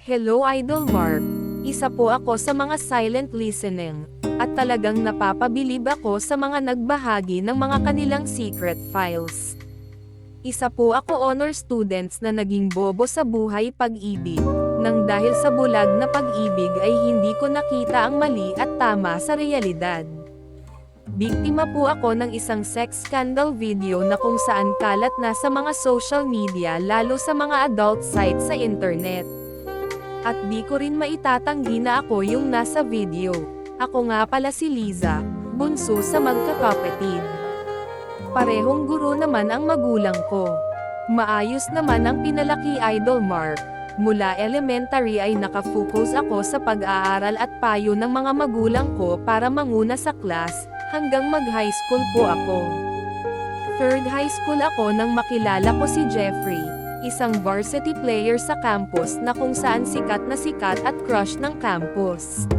Hello Idol Mark. Isa po ako sa mga silent listening, at talagang napapabilib ako sa mga nagbahagi ng mga kanilang secret files. Isa po ako honor students na naging bobo sa buhay pag-ibig, nang dahil sa bulag na pag-ibig ay hindi ko nakita ang mali at tama sa realidad. Biktima po ako ng isang sex scandal video na kung saan kalat na sa mga social media lalo sa mga adult sites sa internet. At di ko rin maitatanggi na ako yung nasa video. Ako nga pala si Liza, bunso sa magkakapatid. Parehong guro naman ang magulang ko. Maayos naman ang pinalaki Idol Mark. Mula elementary ay nakafocus ako sa pag-aaral at payo ng mga magulang ko para manguna sa class, hanggang mag-high school po ako. Third high school ako nang makilala ko si Jeffrey, isang varsity player sa campus na kung saan sikat at crush ng campus.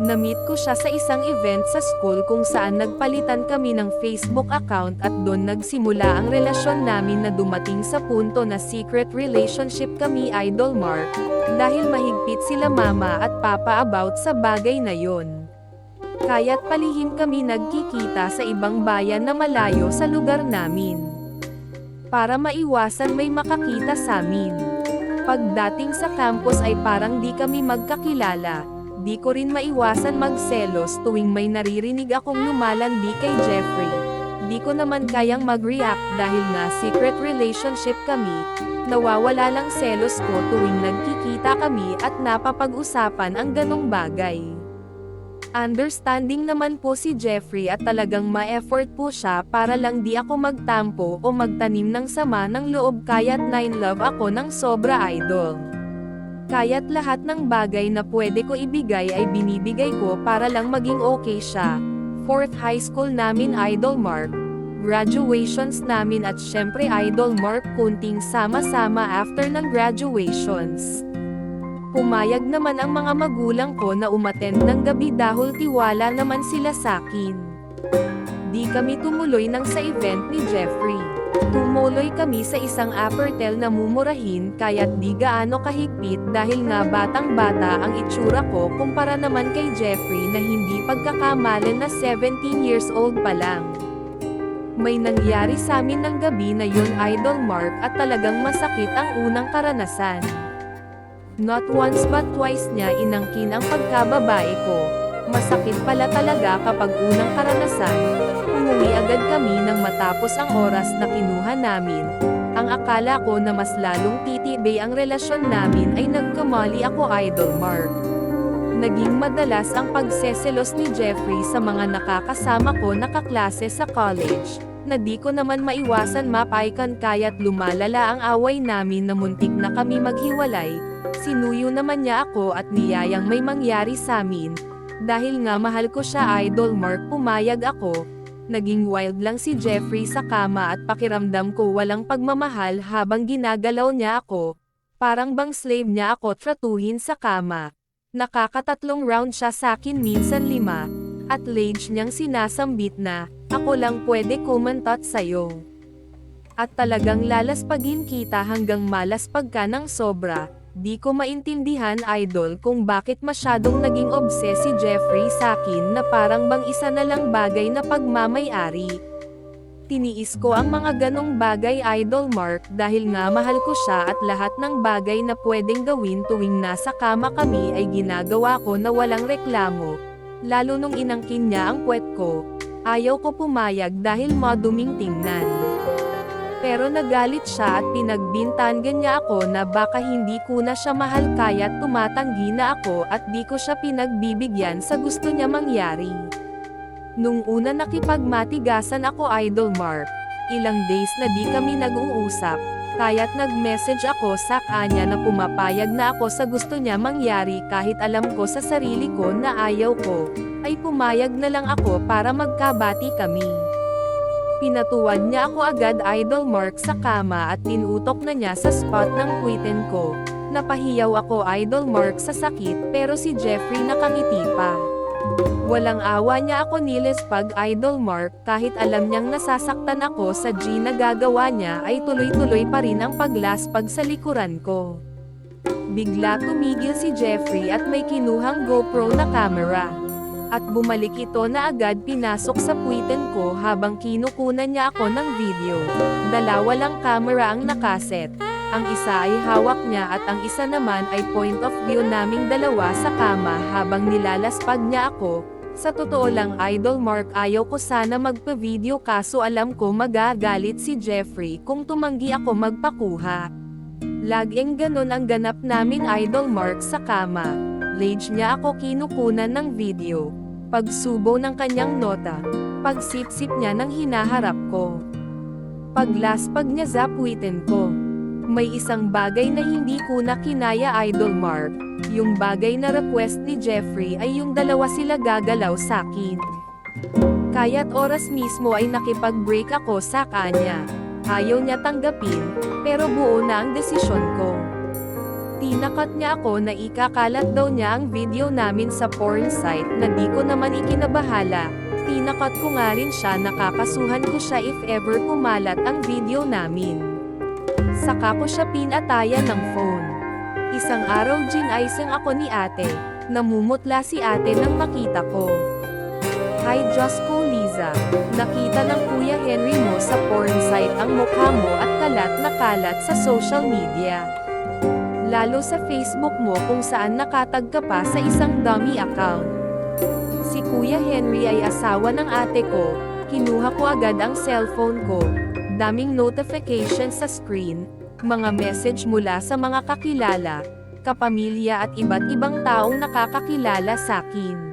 Na-meet ko siya sa isang event sa school kung saan nagpalitan kami ng Facebook account at doon nagsimula ang relasyon namin na dumating sa punto na secret relationship kami Idol Mark, dahil mahigpit sila mama at papa about sa bagay na yon. Kaya't palihim kami nagkikita sa ibang bayan na malayo sa lugar namin, para maiwasan may makakita sa amin. Pagdating sa campus ay parang di kami magkakilala. Di ko rin maiwasan magselos tuwing may naririnig akong lumalandi kay Jeffrey. Di ko naman kayang mag-react dahil nga secret relationship kami. Nawawala lang selos ko tuwing nagkikita kami at napapag-usapan ang ganong bagay. Understanding naman po si Jeffrey at talagang ma-effort po siya para lang di ako magtampo o magtanim ng sama ng loob, kaya't nine-love ako ng sobra Idol. Kaya't lahat ng bagay na pwede ko ibigay ay binibigay ko para lang maging okay siya. Fourth high school namin Idol Mark, graduations namin at syempre Idol Mark kunting sama-sama after ng graduations. Pumayag naman ang mga magulang ko na umattend ng gabi dahil tiwala naman sila sakin. Di kami tumuloy nang sa event ni Jeffrey. Tumuloy kami sa isang apertel na mumurahin kaya't di gaano kahigpit dahil nga batang-bata ang itsura ko kumpara naman kay Jeffrey na hindi pagkakamalan na 17 years old pa lang. May nangyari sa amin ng gabi na yun Idol Mark at talagang masakit ang unang karanasan. Not once but twice niya inangkin ang pagkababae ko. Masakit pala talaga kapag unang karanasan. Umuwi agad kami nang matapos ang oras na kinuha namin. Ang akala ko na mas lalong titibay ang relasyon namin ay nagkamali ako Idol Mark. Naging madalas ang pagseselos ni Jeffrey sa mga nakakasama ko na kaklase sa college, na di ko naman maiwasan mapaikan kaya't lumalala ang away namin na muntik na kami maghiwalay. Sinuyo naman niya ako at niyayang may mangyari sa amin. Dahil nga mahal ko siya Idol Mark, pumayag ako. Naging wild lang si Jeffrey sa kama at pakiramdam ko walang pagmamahal habang ginagalaw niya ako. Parang bang slave niya ako tratuhin sa kama. Nakakatatlong round siya sa akin, minsan 5. At lage niyang sinasambit na, ako lang pwede kumantot sa'yo. At talagang lalaspagin kita hanggang malaspag ka ng sobra. Di ko maintindihan Idol kung bakit masyadong naging obsessed si Jeffrey sakin na parang bang isa na lang bagay na pagmamay-ari. Tiniis ko ang mga ganong bagay Idol Mark dahil nga mahal ko siya at lahat ng bagay na pwedeng gawin tuwing nasa kama kami ay ginagawa ko na walang reklamo. Lalo nung inangkin niya ang puwet ko. Ayaw ko pumayag dahil maduming tingnan. Pero nagalit siya at pinagbintangan niya ako na baka hindi ko na siya mahal kaya't tumatanggi na ako at di ko siya pinagbibigyan sa gusto niya mangyari. Nung una nakipagmatigasan ako Idol Mark, ilang days na di kami nag-uusap, kaya't nag-message ako sa kanya na pumapayag na ako sa gusto niya mangyari kahit alam ko sa sarili ko na ayaw ko, ay pumayag na lang ako para magkabati kami. Pinatuwad niya ako agad Idol Mark sa kama at tinutok na niya sa spot ng kwiten ko. Napahiyaw ako Idol Mark sa sakit pero si Jeffrey nakangiti pa. Walang awa niya ako nilispag Idol Mark kahit alam niyang nasasaktan ako sa G na gagawa niya ay tuloy-tuloy pa rin ang paglaspag sa likuran ko. Bigla tumigil si Jeffrey at may kinuhang GoPro na camera. At bumalik ito na agad pinasok sa puwitan ko habang kinukunan niya ako ng video. Dalawa lang camera ang nakaset. Ang isa ay hawak niya at ang isa naman ay point of view naming dalawa sa kama habang nilalaspag niya ako. Sa totoo lang Idol Mark, ayaw ko sana magpa-video kaso alam ko magagalit si Jeffrey kung tumanggi ako magpakuha. Laging ganun ang ganap namin Idol Mark sa kama. Lage niya ako kinukunan ng video. Pagsubo ng kanyang nota. Pagsip-sip niya ng hinaharap ko. Paglaspag niya sa puwitan ko. May isang bagay na hindi ko na kinaya Idol Mark. Yung bagay na request ni Jeffrey ay yung dalawa sila gagalaw sakin. Kaya't oras mismo ay nakipag-break ako sa kanya. Ayaw niya tanggapin, pero buo na ang desisyon ko. Tinakat niya ako na ikakalat daw niya ang video namin sa porn site na di ko naman ikinabahala. Tinakat ko nga rin siya na kakasuhan ko siya if ever kumalat ang video namin. Saka ko siya pinatayan ng phone. Isang araw gin-icing ako ni ate. Namumutla si ate nang makita ko. Hi Diyos ko Liza, nakita ng Kuya Henry mo sa porn site ang mukha mo at kalat na kalat sa social media. Lalo sa Facebook mo kung saan nakatag ka pa sa isang dummy account. Si Kuya Henry ay asawa ng ate ko, kinuha ko agad ang cellphone ko. Daming notification sa screen, mga message mula sa mga kakilala, kapamilya at iba't ibang taong nakakakilala sa akin.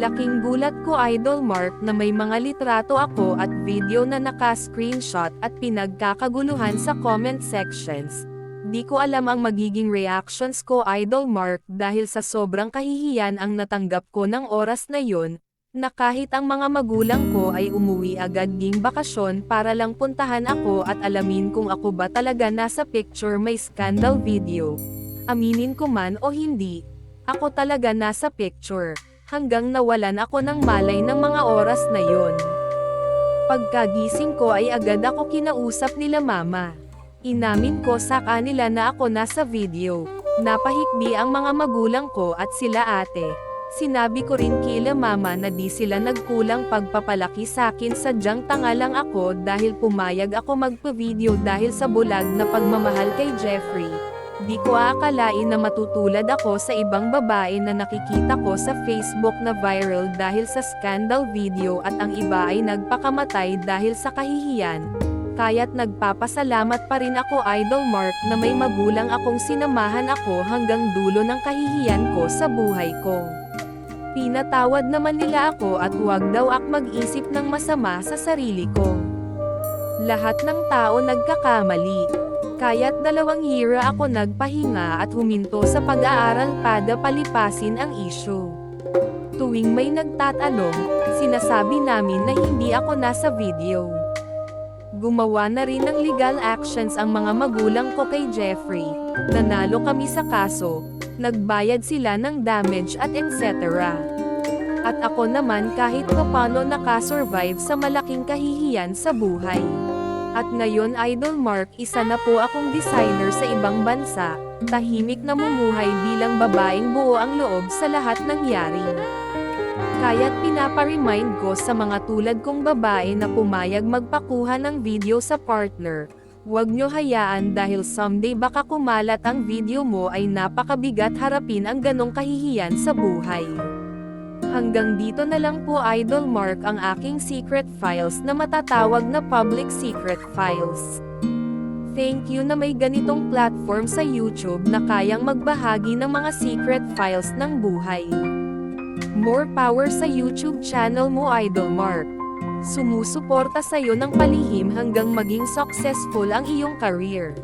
Laking gulat ko Idol Mark na may mga litrato ako at video na naka-screenshot at pinagkakaguluhan sa comment sections. Di ko alam ang magiging reactions ko Idol Mark dahil sa sobrang kahihiyan ang natanggap ko ng oras na yon, na kahit ang mga magulang ko ay umuwi agad ding bakasyon para lang puntahan ako at alamin kung ako ba talaga nasa picture may scandal video. Aminin ko man o hindi, ako talaga nasa picture, hanggang nawalan ako ng malay ng mga oras na yon. Pagkagising ko ay agad ako kinausap nila mama. Inamin ko sa kanila na ako nasa video. Napahikbi ang mga magulang ko at sila ate. Sinabi ko rin kila mama na di sila nagkulang pagpapalaki sa akin, sadyang tanga lang ako dahil pumayag ako magpa-video dahil sa bulag na pagmamahal kay Jeffrey. Di ko aakalain na matutulad ako sa ibang babae na nakikita ko sa Facebook na viral dahil sa scandal video at ang iba ay nagpakamatay dahil sa kahihiyan. Kaya't nagpapasalamat pa rin ako Idol Mark na may magulang akong sinamahan ako hanggang dulo ng kahihiyan ko sa buhay ko. Pinatawad naman nila ako at huwag daw ako mag-isip ng masama sa sarili ko. Lahat ng tao nagkakamali. Kaya't 2 year ako nagpahinga at huminto sa pag-aaral para palipasin ang issue. Tuwing may nagtatanong, sinasabi namin na hindi ako nasa video. Gumawa na rin ng legal actions ang mga magulang ko kay Jeffrey. Nanalo kami sa kaso, nagbayad sila ng damage at etc. At ako naman kahit paano nakasurvive sa malaking kahihiyan sa buhay. At ngayon Idol Mark, isa na po akong designer sa ibang bansa, tahimik na mumuhay bilang babaeng buo ang loob sa lahat nangyari. Kaya't pinapa-remind ko sa mga tulad kong babae na pumayag magpakuha ng video sa partner, huwag nyo hayaan dahil someday baka kumalat ang video mo ay napakabigat harapin ang ganong kahihiyan sa buhay. Hanggang dito na lang po Idol Mark ang aking secret files na matatawag na public secret files. Thank you na may ganitong platform sa YouTube na kayang magbahagi ng mga secret files ng buhay. More power sa YouTube channel mo Idol Mark. Sumusuporta sa'yo ng palihim hanggang maging successful ang iyong career.